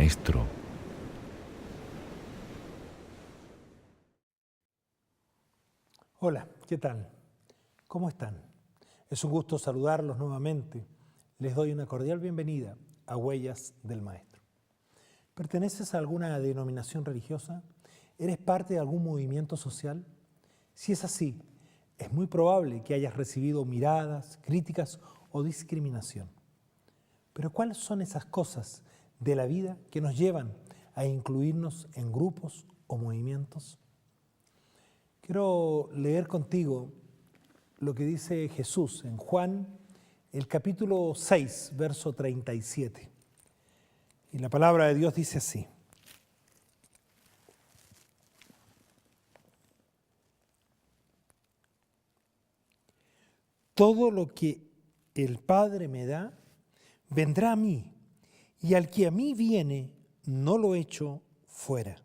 Maestro. Hola, ¿qué tal? ¿Cómo están? Es un gusto saludarlos nuevamente. Les doy una cordial bienvenida a Huellas del Maestro. ¿Perteneces a alguna denominación religiosa? ¿Eres parte de algún movimiento social? Si es así, es muy probable que hayas recibido miradas, críticas o discriminación. Pero ¿cuáles son esas cosas de la vida que nos llevan a incluirnos en grupos o movimientos? Quiero leer contigo lo que dice Jesús en Juan, el capítulo 6, verso 37. Y la palabra de Dios dice así: todo lo que el Padre me da, vendrá a mí, y al que a mí viene, no lo echo fuera.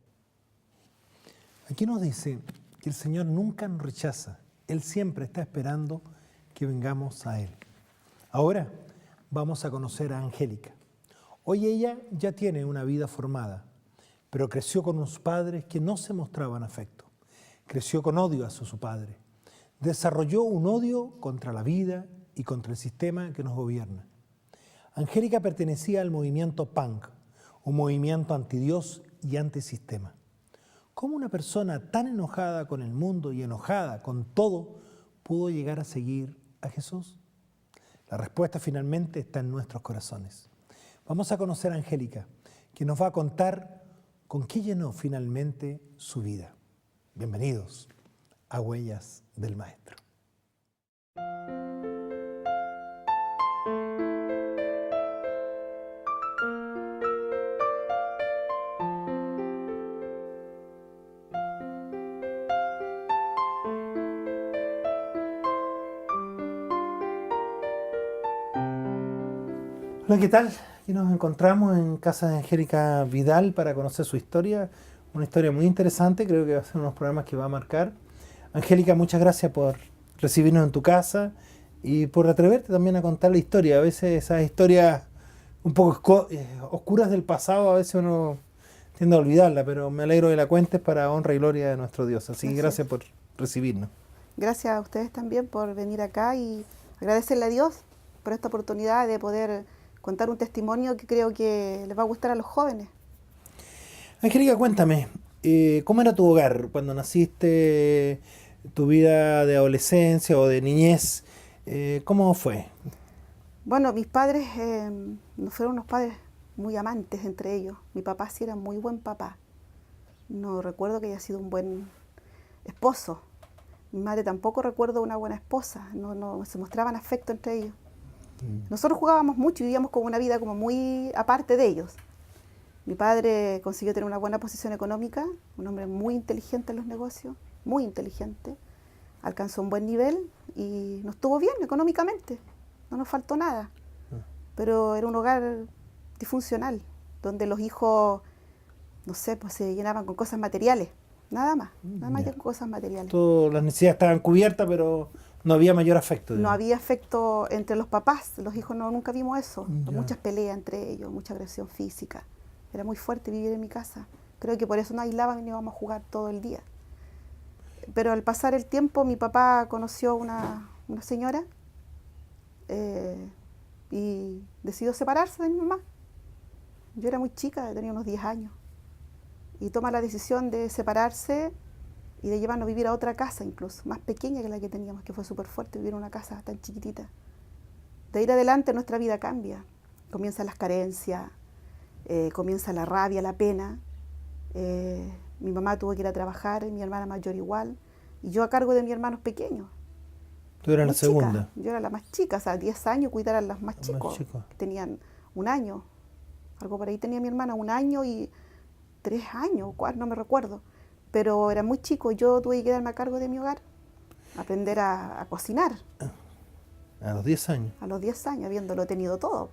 Aquí nos dice que el Señor nunca nos rechaza. Él siempre está esperando que vengamos a Él. Ahora vamos a conocer a Angélica. Hoy ella ya tiene una vida formada, pero creció con unos padres que no se mostraban afecto. Creció con odio hacia su padre. Desarrolló un odio contra la vida y contra el sistema que nos gobierna. Angélica pertenecía al movimiento punk, un movimiento antidios y antisistema. ¿Cómo una persona tan enojada con el mundo y enojada con todo pudo llegar a seguir a Jesús? La respuesta finalmente está en nuestros corazones. Vamos a conocer a Angélica, que nos va a contar con qué llenó finalmente su vida. Bienvenidos a Huellas del Maestro. Hola, ¿qué tal? Aquí nos encontramos en casa de Angélica Vidal para conocer su historia, una historia muy interesante, creo que va a ser unos programas que va a marcar. Angélica, muchas gracias por recibirnos en tu casa y por atreverte también a contar la historia. A veces esas historias un poco oscuras del pasado, a veces uno tiende a olvidarla, pero me alegro de la cuentes para honra y gloria de nuestro Dios. Así que gracias por recibirnos. Gracias a ustedes también por venir acá y agradecerle a Dios por esta oportunidad de poder contar un testimonio que creo que les va a gustar a los jóvenes. Angélica, cuéntame, ¿cómo era tu hogar cuando naciste, tu vida de adolescencia o de niñez? ¿Cómo fue? Bueno, mis padres no fueron unos padres muy amantes entre ellos. Mi papá sí era muy buen papá. No recuerdo que haya sido un buen esposo. Mi madre tampoco recuerdo una buena esposa. No se mostraban afecto entre ellos. Nosotros jugábamos mucho y vivíamos como una vida como muy aparte de ellos. Mi padre consiguió tener una buena posición económica, un hombre muy inteligente en los negocios, muy inteligente. Alcanzó un buen nivel y nos estuvo bien económicamente, no nos faltó nada. Pero era un hogar disfuncional, donde los hijos, no sé, pues se llenaban con cosas materiales, nada más que con cosas materiales. Todas las necesidades estaban cubiertas, pero no había mayor afecto. No había afecto entre los papás, los hijos nunca vimos eso. Ya. Muchas peleas entre ellos, mucha agresión física. Era muy fuerte vivir en mi casa. Creo que por eso nos aislaban y no íbamos a jugar todo el día. Pero al pasar el tiempo, mi papá conoció una señora y decidió separarse de mi mamá. Yo era muy chica, tenía unos 10 años. Y toma la decisión de separarse y de llevarnos a vivir a otra casa incluso, más pequeña que la que teníamos, que fue súper fuerte vivir en una casa tan chiquitita. De ahí en adelante nuestra vida cambia. Comienzan las carencias, comienza la rabia, la pena. Mi mamá tuvo que ir a trabajar, mi hermana mayor igual, y yo a cargo de mis hermanos pequeños. ¿Tú eras la segunda? Yo era la más chica, o sea, 10 años cuidar a los más chicos, que tenían un año. Algo por ahí tenía mi hermana, 1 año y 3 años, 4, no me recuerdo. Pero era muy chico, yo tuve que quedarme a cargo de mi hogar, aprender a cocinar. A los 10 años. A los 10 años, habiéndolo tenido todo.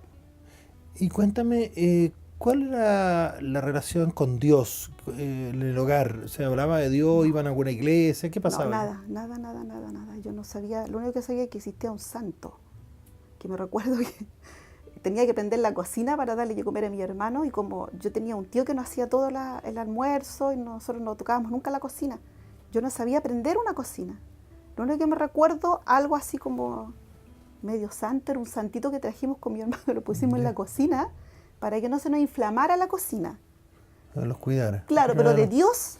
Y cuéntame, ¿cuál era la relación con Dios en el hogar? ¿Se hablaba de Dios? ¿Iban a alguna iglesia? ¿Qué pasaba? No, nada. Yo no sabía, lo único que sabía es que existía un santo, que me recuerdo tenía que prender la cocina para darle que comer a mi hermano, y como yo tenía un tío que nos hacía todo el almuerzo y nosotros no tocábamos nunca la cocina, yo no sabía prender una cocina. Lo único que me recuerdo, algo así como medio santo, era un santito que trajimos con mi hermano, lo pusimos en la cocina para que no se nos inflamara la cocina. A los cuidara. Claro, pero de Dios,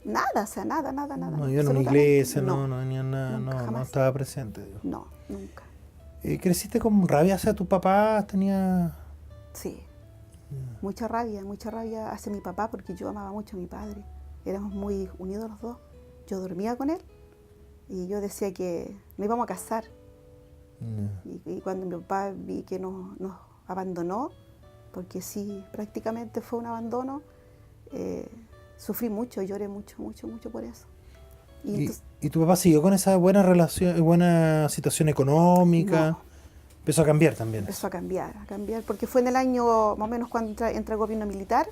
nada, o sea, nada. No, yo en una iglesia, no venía nada, nunca, no jamás. estaba presente. Dios. No, nunca. ¿Creciste con rabia hacia tu papá? ¿Tenía...? Sí, mucha rabia hacia mi papá, porque yo amaba mucho a mi padre. Éramos muy unidos los dos. Yo dormía con él y yo decía que nos íbamos a casar. Y cuando mi papá vi que nos abandonó, porque sí, prácticamente fue un abandono, sufrí mucho, lloré mucho por eso. ¿Y tu papá siguió con esa buena relación, buena situación económica? No. Empezó a cambiar también. Empezó a cambiar, porque fue en el año más o menos cuando entra el gobierno militar.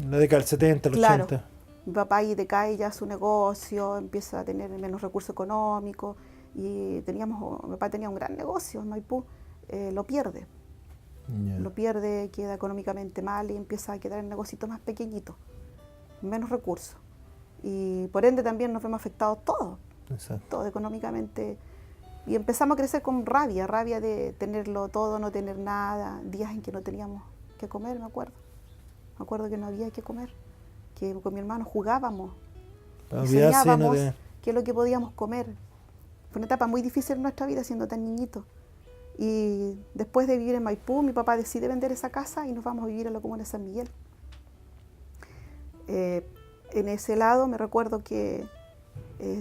La década del 70, el Claro. 80. Mi papá ahí decae ya su negocio, empieza a tener menos recursos económicos, y mi papá tenía un gran negocio en Maipú, lo pierde. Yeah. Lo pierde, queda económicamente mal y empieza a quedar en negocios más pequeñitos, menos recursos. Y por ende también nos vemos afectados todos, Exacto. todos económicamente. Y empezamos a crecer con rabia de tenerlo todo, no tener nada, días en que no teníamos que comer, me acuerdo. Me acuerdo que no había que comer, que con mi hermano jugábamos, soñábamos qué es lo que podíamos comer. Fue una etapa muy difícil en nuestra vida siendo tan niñitos. Y después de vivir en Maipú, mi papá decide vender esa casa y nos vamos a vivir a la comuna de San Miguel. En ese lado me recuerdo que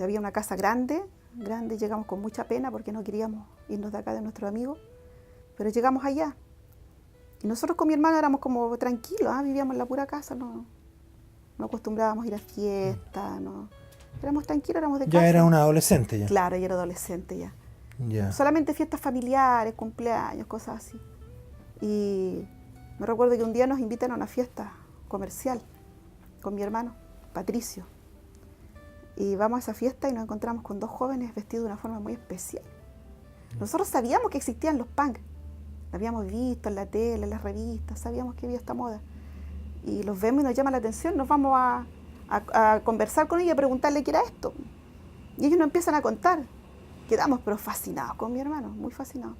había una casa grande, llegamos con mucha pena porque no queríamos irnos de acá de nuestros amigos, pero llegamos allá. Y nosotros con mi hermano éramos como tranquilos, vivíamos en la pura casa, no acostumbrábamos a ir a fiestas, éramos tranquilos, éramos de casa. Ya era una adolescente ya. Claro, ya era adolescente ya. Ya. Solamente fiestas familiares, cumpleaños, cosas así. Y me recuerdo que un día nos invitan a una fiesta comercial con mi hermano, Patricio. Y vamos a esa fiesta y nos encontramos con dos jóvenes vestidos de una forma muy especial. Nosotros sabíamos que existían los punk. Lo habíamos visto en la tele, en las revistas, sabíamos que había esta moda. Y los vemos y nos llama la atención, nos vamos a conversar con ellos y a preguntarle qué era esto. Y ellos nos empiezan a contar. Quedamos pero fascinados con mi hermano, muy fascinados.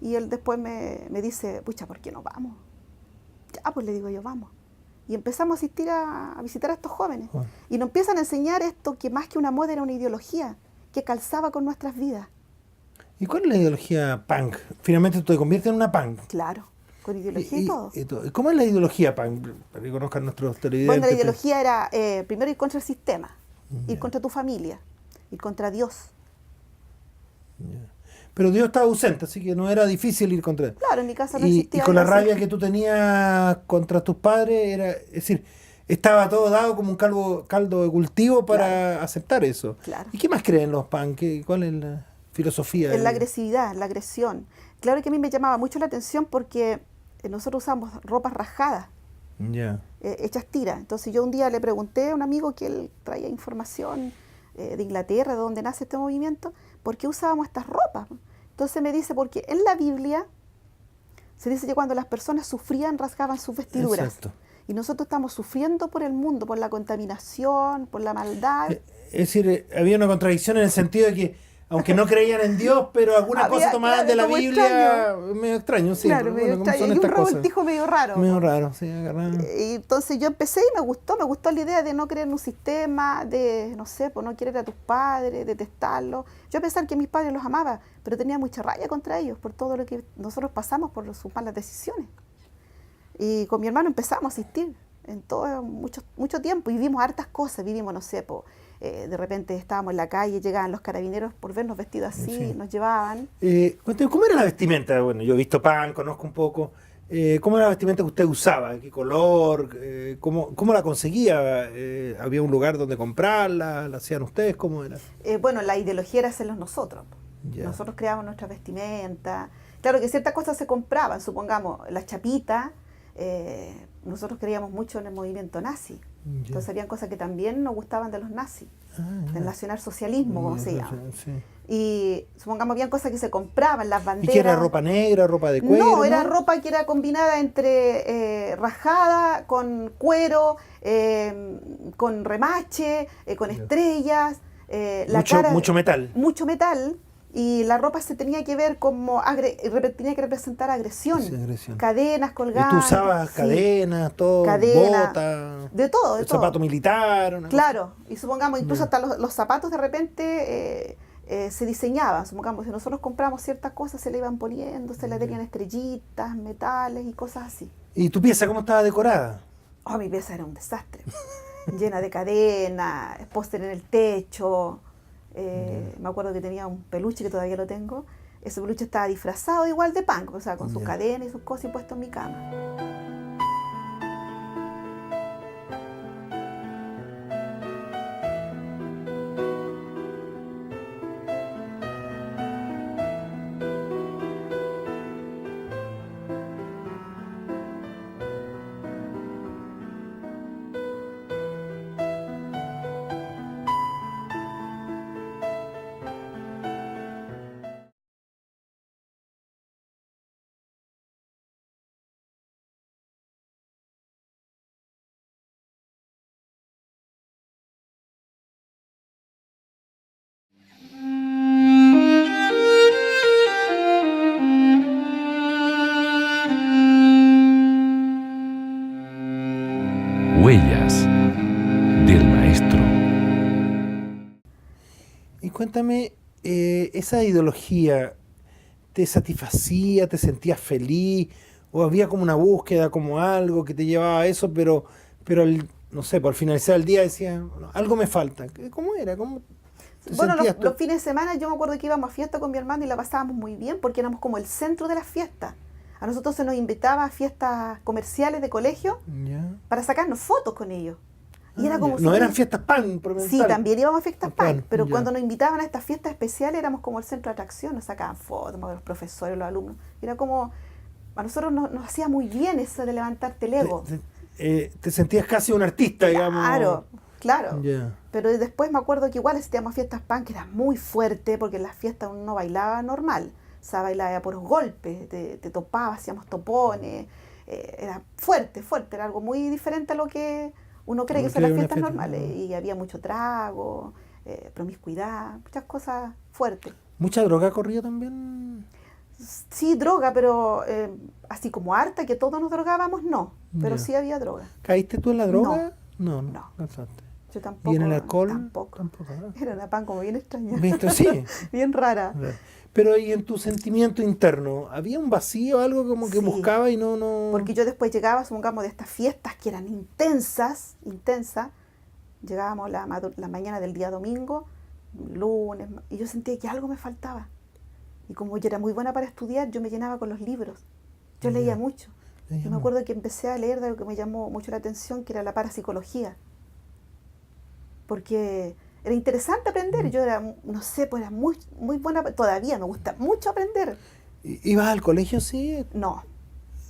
Y él después me dice, pucha, ¿por qué no vamos? Ya, pues le digo yo, vamos. Y empezamos a asistir a visitar a estos jóvenes. Bueno. Y nos empiezan a enseñar esto, que más que una moda era una ideología que calzaba con nuestras vidas. ¿Y cuál es la ideología punk? Finalmente tú te conviertes en una punk. Claro, con ideología y todo. ¿Cómo es la ideología punk? Para que conozcan nuestros televidentes. Bueno, la ideología era primero ir contra el sistema, ir contra tu familia, ir contra Dios. Yeah. Pero Dios estaba ausente, así que no era difícil ir contra él. Claro, en mi casa no Y existía. con la algo así. rabia que tú tenías contra tus padres, es decir, estaba todo dado como un caldo de cultivo para aceptar eso. Claro. ¿Y qué más creen los punk? ¿Cuál es la filosofía? En la agresividad, la agresión. Claro que a mí me llamaba mucho la atención porque nosotros usamos ropas rajadas, Ya. hechas tiras. Entonces yo un día le pregunté a un amigo que él traía información de Inglaterra, de donde nace este movimiento, ¿por qué usábamos estas ropas? Entonces me dice, porque en la Biblia se dice que cuando las personas sufrían, rasgaban sus vestiduras. Exacto. Y nosotros estamos sufriendo por el mundo, por la contaminación, por la maldad. Es decir, había una contradicción en el sentido de que, aunque no creían en Dios, pero algunas Había, cosas tomaban claro, de la como Biblia, extraño. medio extraño, sí. Claro, pero medio bueno, ¿cómo extraño. son Y un estas cosas? revoltijo medio raro. Medio raro, sí, agarraron. Y entonces yo empecé y me gustó la idea de no creer en un sistema, de, no sé, por no querer a tus padres, detestarlos. Yo a pesar que mis padres los amaba, pero tenía mucha rabia contra ellos por todo lo que nosotros pasamos, por sus malas decisiones. Y con mi hermano empezamos a asistir en todo mucho tiempo y vimos hartas cosas, vivimos, no sé, de repente estábamos en la calle, llegaban los carabineros por vernos vestidos así, Sí. nos llevaban. Cuéntame, ¿cómo era la vestimenta? Bueno, yo he visto pan, conozco un poco. ¿Cómo era la vestimenta que usted usaba? ¿Qué color? ¿Cómo la conseguía? ¿Había un lugar donde comprarla? ¿La hacían ustedes? ¿Cómo era? Bueno, la ideología era hacerlos nosotros. Ya. Nosotros creábamos nuestra vestimenta. Claro que ciertas cosas se compraban, supongamos, las chapitas. Nosotros creíamos mucho en el movimiento nazi. Ya. Entonces habían cosas que también nos gustaban de los nazis. del nacionalsocialismo, como se llama. Sí. Y supongamos, habían cosas que se compraban, las banderas. ¿Y qué era ropa negra, ropa de cuero? No, era ropa que era combinada entre rajada, con cuero, con remache, con estrellas. Mucho metal. Mucho metal. Y la ropa se tenía que ver como, tenía que representar agresión. Sí, agresión. Cadenas colgadas. ¿Y tú usabas cadenas, todo, botas? De todo, zapato militar. Claro, y supongamos, incluso hasta los zapatos de repente se diseñaban. Supongamos, si nosotros compramos ciertas cosas, se le iban poniendo, se le tenían estrellitas, metales y cosas así. ¿Y tu pieza cómo estaba decorada? Oh, mi pieza era un desastre. Llena de cadenas, póster en el techo. Me acuerdo que tenía un peluche que todavía lo tengo. Ese peluche estaba disfrazado igual de punk, o sea, con sus cadenas y sus cosas y puesto en mi cama. Huellas del maestro. Y cuéntame, ¿esa ideología te satisfacía, te sentías feliz? ¿O había como una búsqueda, como algo que te llevaba a eso, pero no sé, por finalizar el día decía, "No, algo me falta"? ¿Cómo era? ¿Cómo te Bueno, sentías tú? los fines de semana yo me acuerdo que íbamos a fiesta con mi hermano y la pasábamos muy bien porque éramos como el centro de las fiestas. A nosotros se nos invitaba a fiestas comerciales de colegio Ya. para sacarnos fotos con ellos. Y era como No si- eran fiestas pan, propiamente Sí, tal. también íbamos a fiestas pan, pero ya. cuando nos invitaban a estas fiestas especiales éramos como el centro de atracción, nos sacaban fotos, los profesores, los alumnos. Era como, a nosotros nos hacía muy bien eso de levantarte el ego. Te sentías casi un artista, digamos. Claro, claro. Ya. Pero después me acuerdo que igual asistíamos a fiestas pan, que era muy fuerte, porque en las fiestas uno no bailaba normal. O sea, bailaba por los golpes, te topaba, hacíamos topones. Era fuerte, era algo muy diferente a lo que uno cree que son las fiestas normales. Y había mucho trago, promiscuidad, muchas cosas fuertes. ¿Mucha droga corría también? Sí, droga, pero así como harta, que todos nos drogábamos, no. Pero Ya. sí había droga. ¿Caíste tú en la droga? No. No. Cansaste. Yo tampoco. ¿Y en el alcohol? Tampoco. ¿ah? Era una pan como bien extraña. ¿Viste? Sí. Bien rara. Pero ¿y en tu sentimiento interno? ¿Había un vacío, algo como que Sí. buscaba y no...? Porque yo después llegaba, supongamos, de estas fiestas que eran intensas, llegábamos la mañana del día domingo, lunes, y yo sentía que algo me faltaba. Y como yo era muy buena para estudiar, yo me llenaba con los libros. Yo Ya. leía mucho. Leía Y me acuerdo que empecé a leer de algo que me llamó mucho la atención, que era la parapsicología. Porque era interesante aprender. Yo era, no sé, pues era muy, muy buena, todavía me gusta mucho aprender. ¿Ibas al colegio, sí? No,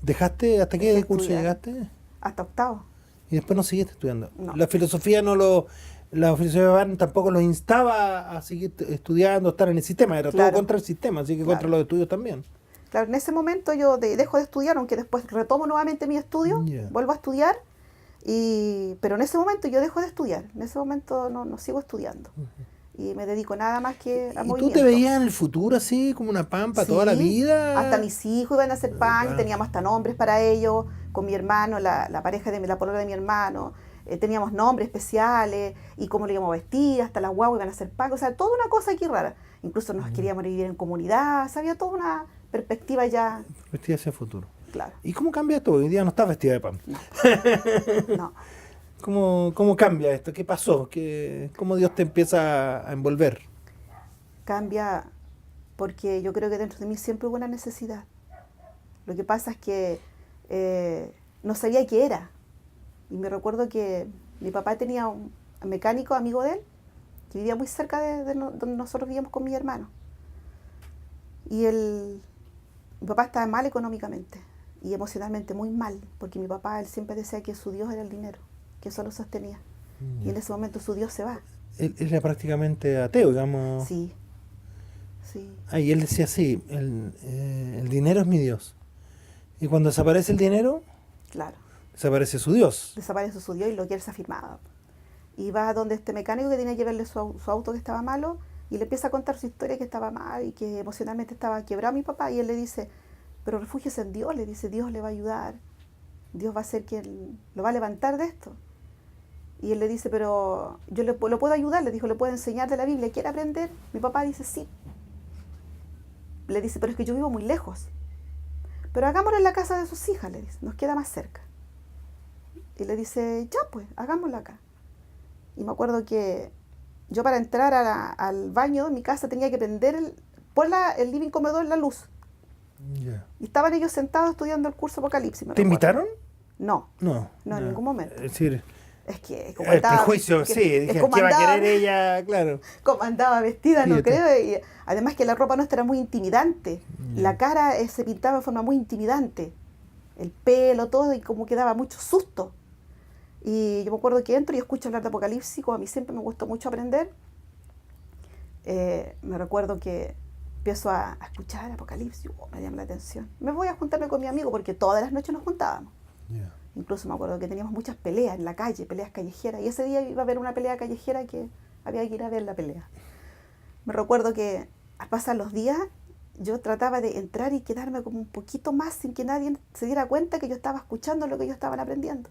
¿Dejaste hasta qué Dejé curso estudiar. llegaste? hasta octavo. Y después no seguiste estudiando. No. La filosofía la filosofía Barn tampoco los instaba a seguir estudiando, estar en el sistema, era todo Claro. contra el sistema, así que Claro. contra los estudios también. Claro, en ese momento yo dejo de estudiar, aunque después retomo nuevamente mi estudio, Ya. vuelvo a estudiar, pero en ese momento yo dejo de estudiar, en ese momento no sigo estudiando. Y me dedico nada más que al ¿Y tú movimiento. te veías en el futuro así, como una pampa Sí, toda la vida? hasta mis hijos iban a hacer pan, Ah. teníamos hasta nombres para ellos, con mi hermano, la pareja de la polola de mi hermano, teníamos nombres especiales, y cómo lo íbamos a vestir, hasta las guaguas iban a hacer pan, o sea, toda una cosa aquí rara. Incluso nos queríamos vivir en comunidad, o sea, había toda una perspectiva ya, Vestida hacia el futuro. claro. ¿Y cómo cambia esto? Hoy día no estás vestida de pan. No. ¿Cómo cambia esto? ¿Qué pasó? ¿Cómo Dios te empieza a envolver? Cambia porque yo creo que dentro de mí siempre hubo una necesidad. Lo que pasa es que no sabía qué era. Y me recuerdo que mi papá tenía un mecánico amigo de él que vivía muy cerca de donde nosotros vivíamos con mis hermanos. Y mi papá estaba mal económicamente y emocionalmente muy mal, porque mi papá él siempre decía que su Dios era el dinero, que eso lo sostenía. Y en ese momento su Dios se va. él era prácticamente ateo, digamos. Sí, sí, Y él decía así, el dinero es mi Dios. Y cuando desaparece el dinero, claro. desaparece su Dios. Desaparece su Dios y lo que él se afirmaba. Y va donde este mecánico que tenía que verle su auto que estaba malo y le empieza a contar su historia que estaba mal y que emocionalmente estaba quebrado mi papá. Y él le dice, pero refúgiese en Dios, le dice, Dios le va a ayudar. Dios va a ser quien lo va a levantar de esto. Y él le dice, pero yo lo puedo ayudar, le dijo, le puedo enseñar de la Biblia, ¿quiere aprender? Mi papá dice, sí. Le dice, pero es que yo vivo muy lejos. Pero hagámoslo en la casa de sus hijas, le dice, nos queda más cerca. Y le dice, ya pues, hagámoslo acá. Y me acuerdo que yo para entrar al baño de mi casa tenía que prender por el living comedor la luz. Ya. Y estaban ellos sentados estudiando el curso Apocalipsis. ¿Te invitaron? No, No. no, en ningún momento. Es decir, Es que como el andaba, prejuicio, que- sí, es dije, como ¿qué va a andaba- querer ella? Claro. como andaba vestida, no Fíjate. creo. Y además que la ropa nuestra era muy intimidante. Ya. La cara se pintaba de forma muy intimidante. El pelo, todo, y como que daba mucho susto. Y yo me acuerdo que entro y escucho hablar de Apocalipsis, como a mí siempre me gustó mucho aprender. Me recuerdo que empiezo a escuchar Apocalipsis, me llama la atención. Me voy a juntarme con mi amigo porque todas las noches nos juntábamos. Ya. Incluso me acuerdo que teníamos muchas peleas en la calle, peleas callejeras. Y ese día iba a haber una pelea callejera que había que ir a ver la pelea. Me recuerdo que al pasar los días yo trataba de entrar y quedarme como un poquito más sin que nadie se diera cuenta que yo estaba escuchando lo que ellos estaban aprendiendo.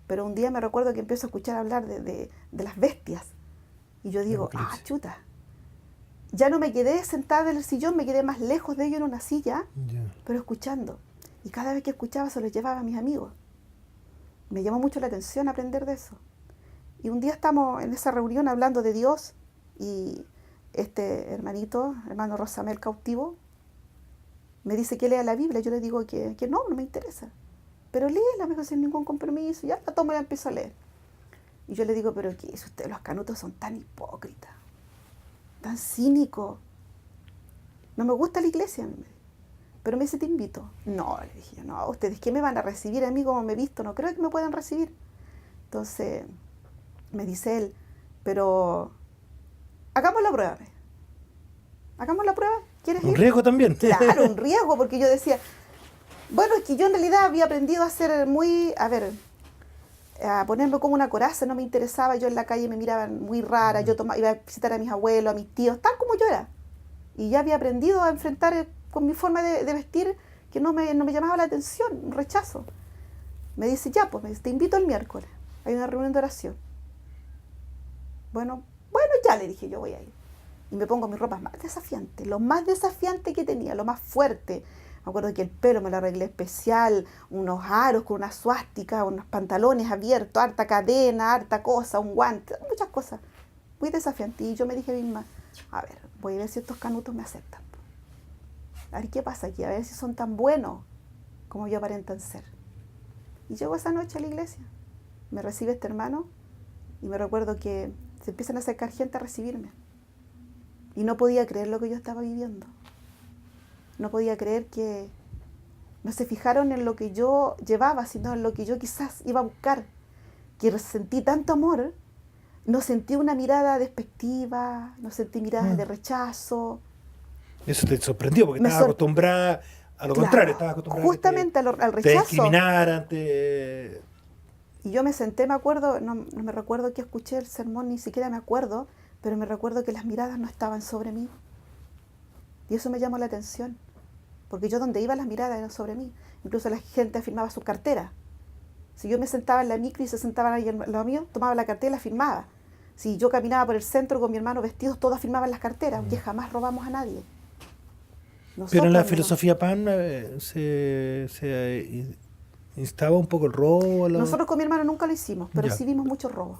Pero un día me recuerdo que empiezo a escuchar hablar de las bestias. Y yo digo, Apocalipsis. chuta. Ya no me quedé sentada en el sillón, me quedé más lejos de ellos en una silla, Ya. pero escuchando. Y cada vez que escuchaba se los llevaba a mis amigos. Me llamó mucho la atención aprender de eso. Y un día estamos en esa reunión hablando de Dios y este hermano Rosamel cautivo, me dice que lea la Biblia. Yo le digo que no me interesa. Pero léela, me dijo, sin ningún compromiso. Ya la tomo y la empiezo a leer. Y yo le digo, pero ¿qué es usted? Los canutos son tan hipócritas, tan cínicos. No me gusta la iglesia, me dice. Pero me dice, te invito. No, le dije, no, ustedes, ¿qué me van a recibir a mí como me he visto? No creo que me puedan recibir. Entonces, me dice él, pero hagamos la prueba. Hagamos la prueba, ¿quieres ir? Un riesgo también. Claro, un riesgo, porque yo decía, bueno, es que yo en realidad había aprendido a ser muy, a ponerme como una coraza, no me interesaba, yo en la calle me miraban muy rara, yo iba a visitar a mis abuelos, a mis tíos, tal como yo era. Y ya había aprendido a enfrentar con mi forma de vestir que no me llamaba la atención, un rechazo. Me dice, ya, pues, me dice, te invito el miércoles, hay una reunión de oración. Bueno, ya le dije, yo voy a ir. Y me pongo mis ropas más desafiantes, lo más desafiante que tenía, lo más fuerte. Me acuerdo que el pelo me lo arreglé especial, unos aros con una suástica, unos pantalones abiertos, harta cadena, harta cosa, un guante, muchas cosas. Muy desafiante. Y yo me dije misma, a ver, voy a ver si estos canutos me aceptan. A ver qué pasa aquí, a ver si son tan buenos como yo aparentan ser. Y llego esa noche a la iglesia, me recibe este hermano y me recuerdo que se empiezan a acercar gente a recibirme. Y no podía creer lo que yo estaba viviendo. No podía creer que no se fijaron en lo que yo llevaba, sino en lo que yo quizás iba a buscar. Que sentí tanto amor, no sentí una mirada despectiva, no sentí miradas de rechazo. Eso te sorprendió porque Me estabas acostumbrada a lo Claro, contrario, estabas acostumbrada justamente a que al te rechazo. discriminaran, te... Y yo me senté, me acuerdo, no me recuerdo que escuché el sermón, ni siquiera me acuerdo, pero me recuerdo que las miradas no estaban sobre mí. Y eso me llamó la atención, porque yo donde iba las miradas eran sobre mí. Incluso la gente firmaba sus carteras. Si yo me sentaba en la micro y se sentaban ahí al lado mío, tomaba la cartera y la firmaba. Si yo caminaba por el centro con mi hermano vestidos, todos firmaban las carteras, aunque jamás robamos a nadie. Pero en la Nosotros no. filosofía PAN se instaba un poco el robo. Nosotros con mi hermano nunca lo hicimos, pero Ya. sí vimos muchos robos.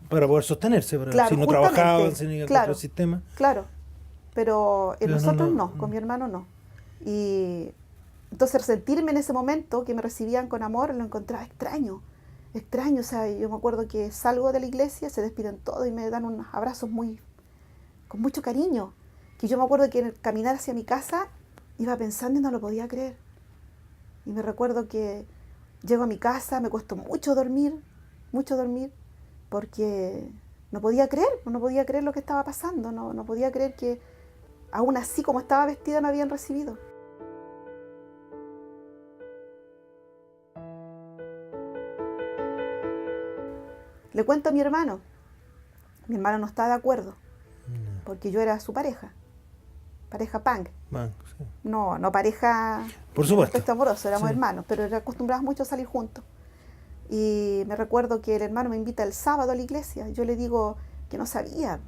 Para poder sostenerse, Claro, si no justamente, trabajaban, si no iban claro. contra el sistema. Claro, pero Pero nosotros no. no, con mi hermano no. Y entonces sentirme en ese momento que me recibían con amor lo encontraba extraño, o sea, yo me acuerdo que salgo de la iglesia, se despiden todos y me dan unos abrazos con mucho cariño, que yo me acuerdo que en el caminar hacia mi casa iba pensando y no lo podía creer. Y me recuerdo que llego a mi casa, me cuesta mucho dormir, porque no podía creer lo que estaba pasando, no podía creer que aún así como estaba vestida me habían recibido. Le cuento a mi hermano no está de acuerdo, porque yo era su pareja punk. Sí. No pareja Por supuesto. respecto amoroso, éramos Sí. hermanos, pero acostumbrados mucho a salir juntos. Y me recuerdo que el hermano me invita el sábado a la iglesia. Yo le digo que no sabía,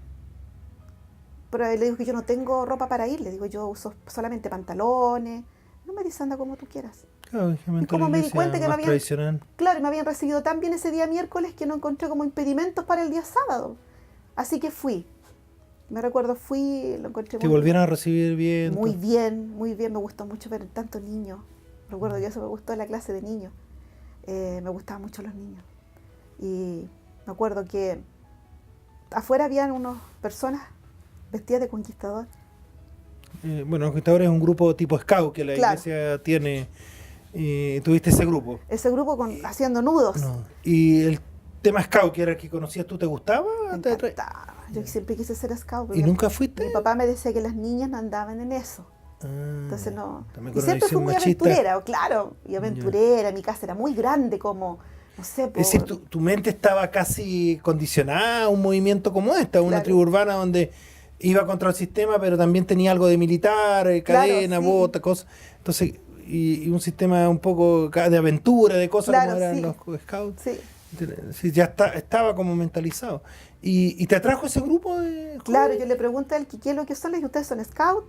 pero le digo que yo no tengo ropa para ir. Le digo, yo uso solamente pantalones. No, me dice, anda como tú quieras. Claro, Y como me di cuenta que me habían, tradicional. claro, me habían recibido tan bien ese día miércoles que no encontré como impedimentos para el día sábado. Así que fui. Me recuerdo, lo encontré Te volvieron a recibir bien. muy bien. Me gustó mucho ver tantos niños. Recuerdo que eso me gustó en la clase de niños. Me gustaban mucho los niños. Y me acuerdo que afuera habían unas personas vestidas de conquistador. Bueno, Conquistadores es un grupo tipo scout que la Claro. iglesia tiene. ¿Tuviste ese grupo? Ese grupo haciendo nudos. No. ¿Y el tema scout, que era el que conocías tú, te gustaba? Me encantaba. Yo siempre quise ser scout. ¿Y nunca fuiste? Mi papá me decía que las niñas no andaban en eso. Ah, Entonces no. también Y con una siempre fui visión muy machista. aventurera, claro. Y aventurera. Mi casa era muy grande, como, no sé, Es decir, tu mente estaba casi condicionada a un movimiento como este, a una Claro. tribu urbana donde iba contra el sistema, pero también tenía algo de militar, Claro, cadena, sí. bota, cosas. Entonces, y un sistema un poco de aventura, de cosas Claro, como eran sí. los scouts. Sí. Sí, ya estaba como mentalizado. ¿Y te atrajo ese grupo de jóvenes? Claro, yo le pregunté a él qué es lo que son, le dije, ¿ustedes son scout?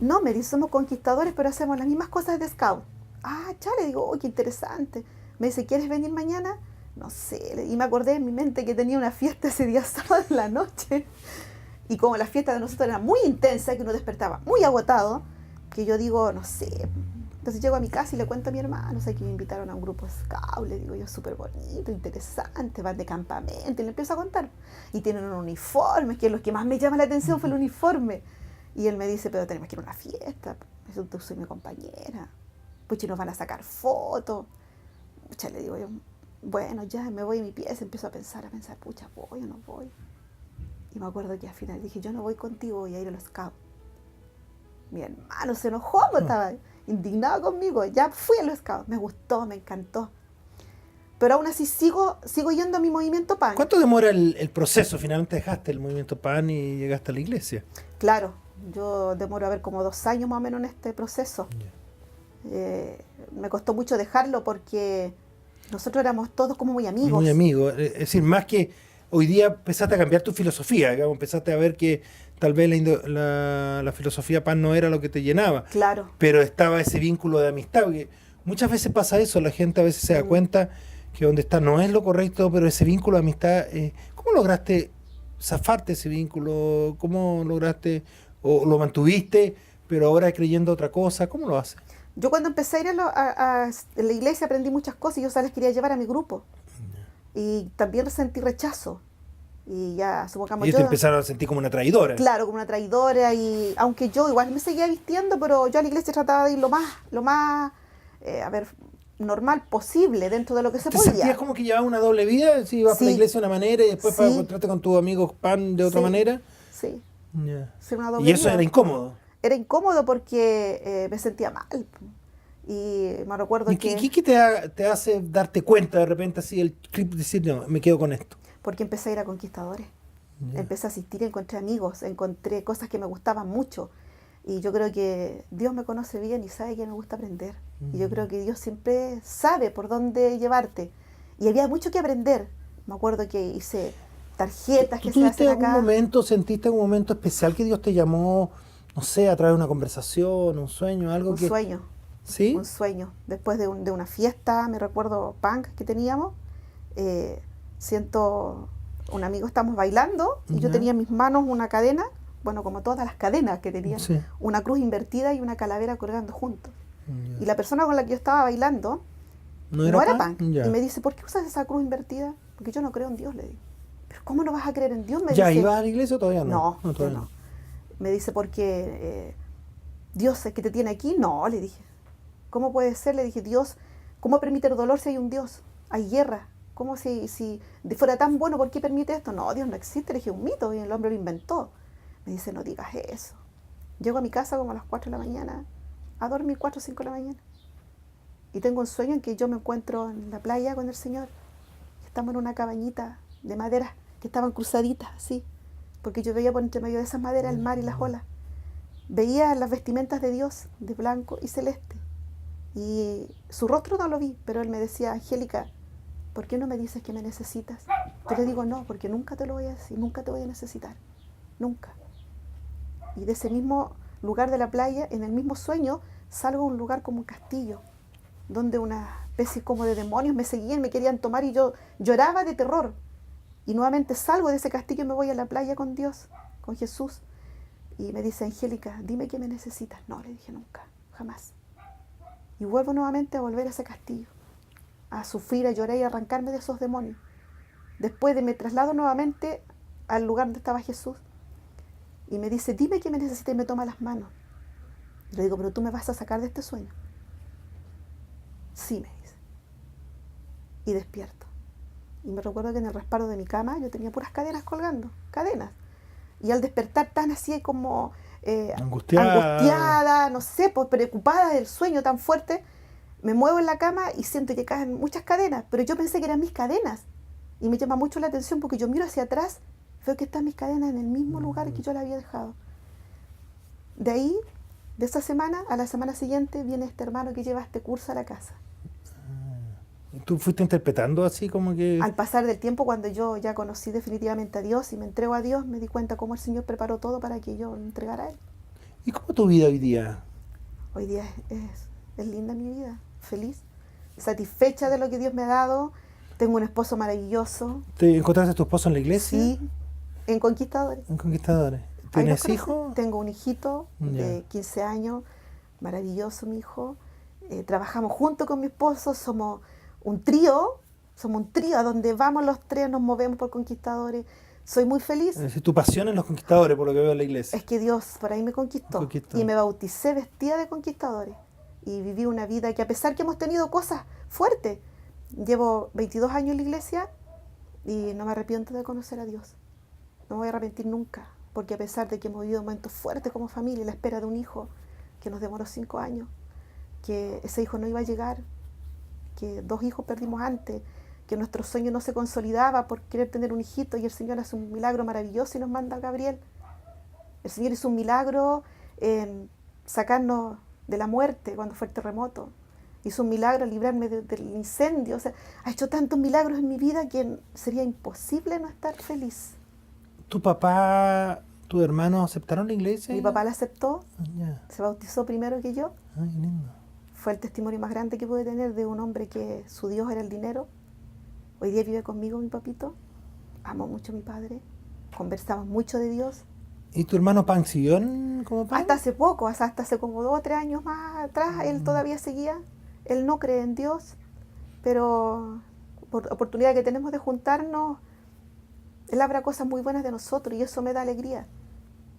No, me dice, somos conquistadores, pero hacemos las mismas cosas de scout. Ah, ya, le digo, oh, qué interesante. Me dice, ¿quieres venir mañana? No sé, y me acordé en mi mente que tenía una fiesta ese día sábado en la noche. Y como la fiesta de nosotros era muy intensa, que uno despertaba muy agotado, que yo digo, no sé. Entonces llego a mi casa y le cuento a mi hermano, o sea, que me invitaron a un grupo scout, le digo yo, súper bonito, interesante, van de campamento, y le empiezo a contar. Y tienen un uniforme, que es lo que más me llama la atención fue el uniforme. Y él me dice, pero tenemos que ir a una fiesta, eso tú soy mi compañera, pues nos van a sacar fotos. Pucha, le digo yo, bueno, ya me voy a mi pieza, empiezo a pensar, pucha, ¿voy o no voy? Y me acuerdo que al final dije, yo no voy contigo, voy a ir a los scouts. Mi hermano se enojó, pues, estaba indignado conmigo. Ya fui a los scouts, me gustó, me encantó. Pero aún así sigo yendo a mi movimiento PAN. ¿Cuánto demora el proceso? Finalmente dejaste el movimiento PAN y llegaste a la iglesia. Claro, yo demoro a ver como 2 años más o menos en este proceso. Me costó mucho dejarlo porque nosotros éramos todos como muy amigos. Muy amigos. Es decir, más que hoy día empezaste a cambiar tu filosofía, digamos, empezaste a ver que tal vez la filosofía PAN no era lo que te llenaba. Claro. Pero estaba ese vínculo de amistad. Porque muchas veces pasa eso, la gente a veces se da cuenta que donde está no es lo correcto, pero ese vínculo de amistad, ¿cómo lograste zafarte ese vínculo? ¿Cómo lograste, o lo mantuviste, pero ahora creyendo otra cosa? ¿Cómo lo haces? Yo cuando empecé a ir a la iglesia aprendí muchas cosas y yo se las quería llevar a mi grupo. Y también sentí rechazo. Y ya, supongamos Y te empezaron a sentir como una traidora. Claro, como una traidora. Y aunque yo igual me seguía vistiendo, pero yo a la iglesia trataba de ir lo más normal posible dentro de lo que se ¿Te podía. sentías como que llevabas una doble vida? Si ibas Sí. a la iglesia de una manera y después Sí. para encontrarte con tus amigos PAN de otra Sí. manera. Sí, Ya. ser una doble Y eso vida. era incómodo. Era incómodo porque me sentía mal. Y me recuerdo ¿Y que... qué te hace darte cuenta de repente así el clip de decir, no, me quedo con esto? Porque empecé a ir a conquistadores. Ya. Empecé a asistir, encontré amigos, encontré cosas que me gustaban mucho. Y yo creo que Dios me conoce bien y sabe que me gusta aprender. Y yo creo que Dios siempre sabe por dónde llevarte. Y había mucho que aprender. Me acuerdo que hice tarjetas que ¿Tú se hacen acá. sentiste algún momento especial que Dios te llamó, no sé, a través de una conversación, un sueño, algo Un que... sueño. ¿Sí? Un sueño. Después de una fiesta, me recuerdo punk que teníamos, siento un amigo, estamos bailando y yo Ya. tenía en mis manos una cadena, bueno, como todas las cadenas que tenían, Sí. una cruz invertida y una calavera colgando juntos. Ya. Y la persona con la que yo estaba bailando ¿No no era pan? punk. Ya. Y me dice, ¿por qué usas esa cruz invertida? Porque yo no creo en Dios, le digo. ¿Pero cómo no vas a creer en Dios? Me ¿Ya dice, ibas a la iglesia o todavía no? no, Todavía yo no. Me dice, porque Dios es que te tiene aquí. No, le dije. ¿Cómo puede ser? Le dije, Dios, ¿cómo permite el dolor si hay un Dios? Hay guerra. ¿Cómo si fuera tan bueno, por qué permite esto? No, Dios no existe, le dije, un mito, y el hombre lo inventó. Me dice, no digas eso. Llego a mi casa como a las 4 de la mañana, a dormir 4 o 5 de la mañana. Y tengo un sueño en que yo me encuentro en la playa con el Señor. Estamos en una cabañita de madera que estaban cruzaditas así, porque yo veía por entre medio de esas maderas el mar y las olas. Veía las vestimentas de Dios, de blanco y celeste. Y su rostro no lo vi, pero él me decía, Angélica, ¿por qué no me dices que me necesitas? Yo le digo, no, porque nunca te lo voy a decir, nunca te voy a necesitar, nunca. Y de ese mismo lugar de la playa, en el mismo sueño, salgo a un lugar como un castillo, donde una especie como de demonios me seguían, me querían tomar y yo lloraba de terror. Y nuevamente salgo de ese castillo y me voy a la playa con Dios, con Jesús. Y me dice, Angélica, dime que me necesitas. No, le dije, nunca, jamás. Y vuelvo nuevamente a volver a ese castillo, a sufrir, a llorar y a arrancarme de esos demonios. Después me traslado nuevamente al lugar donde estaba Jesús. Y me dice, dime que me necesitas, y me toma las manos. Y le digo, pero tú me vas a sacar de este sueño. Sí, me dice. Y despierto. Y me recuerdo que en el respaldo de mi cama yo tenía puras cadenas colgando, cadenas. Y al despertar tan así como angustiada, no sé, pues preocupada del sueño tan fuerte, me muevo en la cama y siento que caen muchas cadenas, pero yo pensé que eran mis cadenas. Y me llama mucho la atención porque yo miro hacia atrás, veo que están mis cadenas en el mismo lugar que yo las había dejado. De ahí, de esa semana, a la semana siguiente, viene este hermano que lleva este curso a la casa. ¿Tú fuiste interpretando así como que...? Al pasar del tiempo, cuando yo ya conocí definitivamente a Dios y me entrego a Dios, me di cuenta cómo el Señor preparó todo para que yo me entregara a Él. ¿Y cómo tu vida hoy día? Hoy día es linda mi vida, feliz, satisfecha de lo que Dios me ha dado. Tengo un esposo maravilloso. ¿Te encontraste a tu esposo en la iglesia? Sí, en Conquistadores. En Conquistadores. ¿Tienes hijos? Tengo un hijito de 15 años, maravilloso mi hijo. Trabajamos junto con mi esposo, somos un trío a donde vamos los tres, nos movemos por Conquistadores. Soy muy feliz. Es decir, tu pasión en los Conquistadores, por lo que veo en la iglesia. Es que Dios por ahí me conquistó. Y me bauticé vestida de Conquistadores. Y viví una vida que, a pesar que hemos tenido cosas fuertes, llevo 22 años en la iglesia y no me arrepiento de conocer a Dios. No me voy a arrepentir nunca, porque a pesar de que hemos vivido momentos fuertes como familia, la espera de un hijo que nos demoró 5 años, que ese hijo no iba a llegar, que 2 hijos perdimos antes, que nuestro sueño no se consolidaba por querer tener un hijito, y el Señor hace un milagro maravilloso y nos manda a Gabriel. El Señor hizo un milagro en sacarnos de la muerte cuando fue el terremoto. Hizo un milagro en librarme del incendio. O sea, ha hecho tantos milagros en mi vida que sería imposible no estar feliz. ¿Tu papá, tu hermano aceptaron la iglesia? Mi papá la aceptó, Ya. se bautizó primero que yo. Ay, lindo. Fue el testimonio más grande que pude tener de un hombre que su Dios era el dinero. Hoy día vive conmigo mi papito. Amo mucho a mi padre. Conversamos mucho de Dios. ¿Y tu hermano Pan siguió como Pan? Hasta hace poco, hasta hace como 2 o 3 años más atrás, él todavía seguía. Él no cree en Dios, pero por oportunidad que tenemos de juntarnos, Él habla cosas muy buenas de nosotros y eso me da alegría.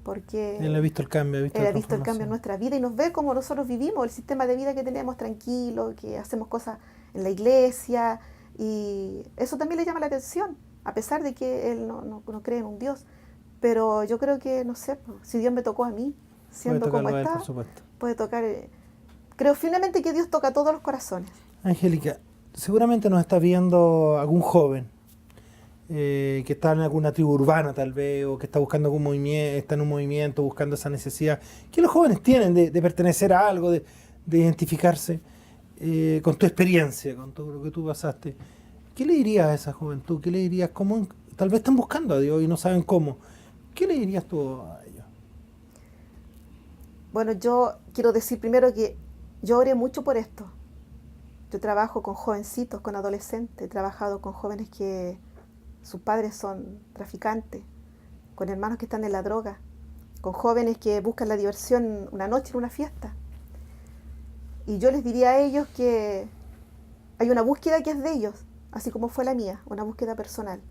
Porque Él ha visto el cambio, Él ha visto el cambio en nuestra vida y nos ve como nosotros vivimos, el sistema de vida que tenemos tranquilo, que hacemos cosas en la iglesia, y eso también le llama la atención, a pesar de que él no cree en un Dios. Pero yo creo que, no sé, si Dios me tocó a mí, siendo como está, puede tocar. Creo firmemente que Dios toca a todos los corazones. Angélica, seguramente nos está viendo algún joven que está en alguna tribu urbana tal vez, o que está buscando algún movimiento, está en un movimiento buscando esa necesidad que los jóvenes tienen de pertenecer a algo, de identificarse con tu experiencia, con todo lo que tú pasaste. ¿Qué le dirías a esa juventud? ¿Qué le dirías? ¿Cómo? Tal vez están buscando a Dios y no saben cómo. ¿Qué le dirías tú a ellos? Bueno, yo quiero decir primero que yo oré mucho por esto. Yo trabajo con jovencitos, con adolescentes, he trabajado con jóvenes que sus padres son traficantes, con hermanos que están en la droga, con jóvenes que buscan la diversión una noche en una fiesta. Y yo les diría a ellos que hay una búsqueda que es de ellos, así como fue la mía, una búsqueda personal.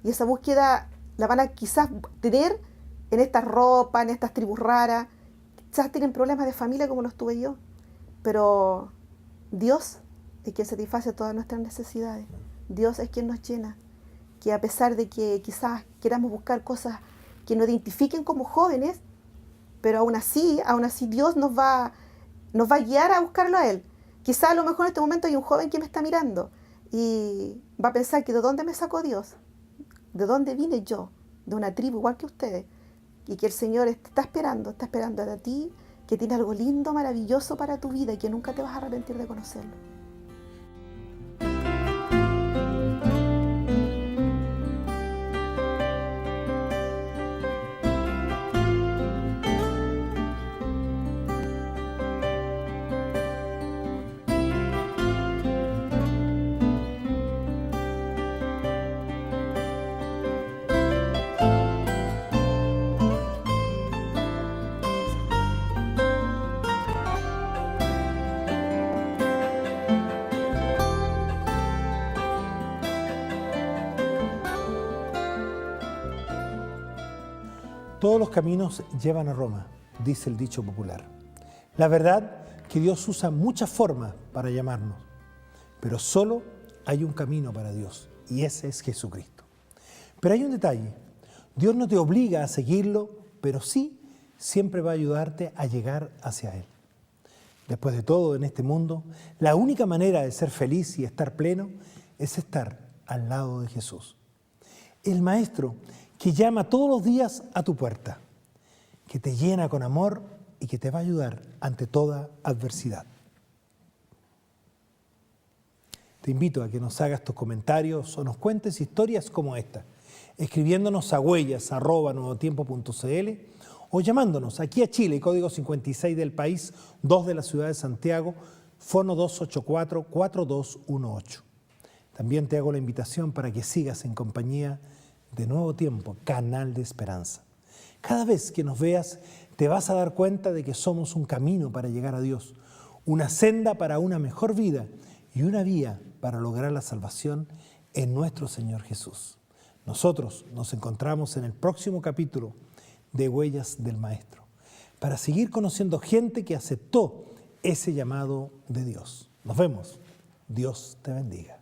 Y esa búsqueda la van a quizás tener en estas ropas, en estas tribus raras. Quizás tienen problemas de familia como los tuve yo. Pero Dios es quien satisface todas nuestras necesidades. Dios es quien nos llena. Que a pesar de que quizás queramos buscar cosas que nos identifiquen como jóvenes, pero aún así Dios nos va a guiar a buscarlo a Él. Quizás a lo mejor en este momento hay un joven que me está mirando y va a pensar que ¿de dónde me sacó Dios? ¿De dónde vine yo? De una tribu igual que ustedes. Y que el Señor está esperando a ti, que tiene algo lindo, maravilloso para tu vida y que nunca te vas a arrepentir de conocerlo. Todos los caminos llevan a Roma, dice el dicho popular. La verdad que Dios usa muchas formas para llamarnos, pero solo hay un camino para Dios y ese es Jesucristo. Pero hay un detalle, Dios no te obliga a seguirlo, pero sí siempre va a ayudarte a llegar hacia Él. Después de todo, en este mundo, la única manera de ser feliz y estar pleno es estar al lado de Jesús. El Maestro que llama todos los días a tu puerta, que te llena con amor y que te va a ayudar ante toda adversidad. Te invito a que nos hagas tus comentarios o nos cuentes historias como esta, escribiéndonos a huellas@nuevotiempo.cl o llamándonos aquí a Chile, código 56 del país, 2 de la ciudad de Santiago, fono 284-4218. También te hago la invitación para que sigas en compañía de Nuevo Tiempo, canal de esperanza. Cada vez que nos veas, te vas a dar cuenta de que somos un camino para llegar a Dios, una senda para una mejor vida y una vía para lograr la salvación en nuestro Señor Jesús. Nosotros nos encontramos en el próximo capítulo de Huellas del Maestro, para seguir conociendo gente que aceptó ese llamado de Dios. Nos vemos. Dios te bendiga.